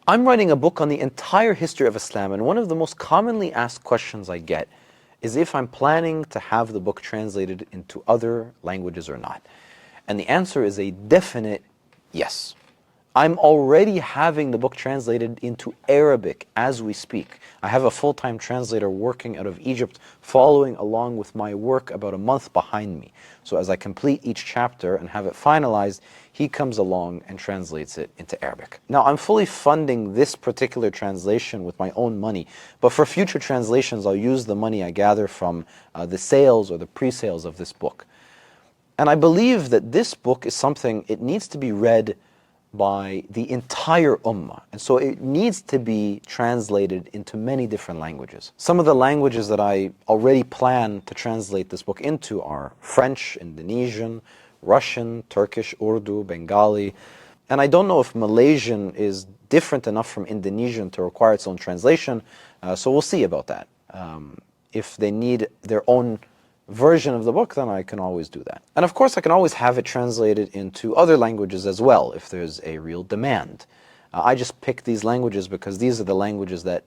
I'm writing a book on the entire history of Islam, and one of the most commonly asked questions I get is if I'm planning to have the book translated into other languages or not. And the answer is a definite yes. I'm already having the book translated into Arabic as we speak. I have a full-time translator working out of Egypt, following along with my work about a month behind me. So as I complete each chapter and have it finalized, he comes along and translates it into Arabic. Now, I'm fully funding this particular translation with my own money, but for future translations, I'll use the money I gather from the sales or the pre-sales of this book. And I believe that this book is something, it needs to be read by the entire ummah. And so it needs to be translated into many different languages. Some of the languages that I already plan to translate this book into are French, Indonesian, Russian, Turkish, Urdu, Bengali. And I don't know if Malaysian is different enough from Indonesian to require its own translation, so we'll see about that. If they need their own version of the book, then I can always do that. And of course, I can always have it translated into other languages as well, if there's a real demand. I just pick these languages because these are the languages that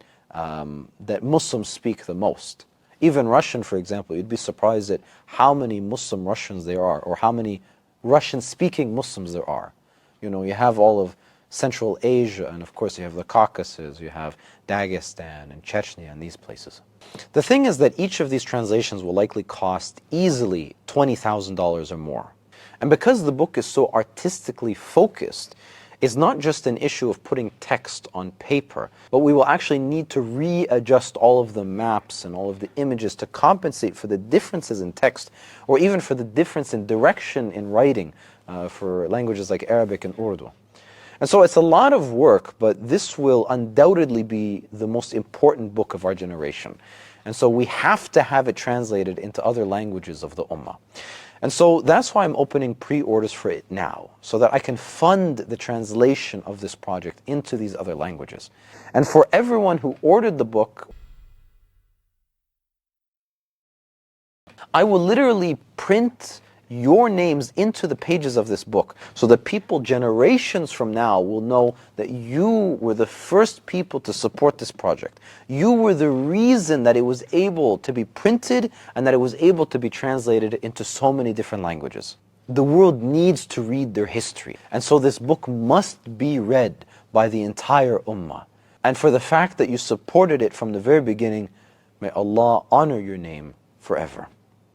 Muslims speak the most. Even Russian, for example, you'd be surprised at how many Muslim Russians there are, or how many Russian-speaking Muslims there are. You know, you have all of Central Asia, and of course you have the Caucasus, you have Dagestan and Chechnya and these places. The thing is that each of these translations will likely cost easily $20,000 or more. And because the book is so artistically focused, it's not just an issue of putting text on paper, but we will actually need to readjust all of the maps and all of the images to compensate for the differences in text, or even for the difference in direction in writing for languages like Arabic and Urdu. And so it's a lot of work, but this will undoubtedly be the most important book of our generation. And so we have to have it translated into other languages of the ummah. And so that's why I'm opening pre-orders for it now, so that I can fund the translation of this project into these other languages. And for everyone who ordered the book, I will literally print your names into the pages of this book, so that people generations from now will know that you were the first people to support this project. You were the reason that it was able to be printed and that it was able to be translated into so many different languages. The world needs to read their history, and so this book must be read by the entire ummah. And for the fact that you supported it from the very beginning, may Allah honor your name forever.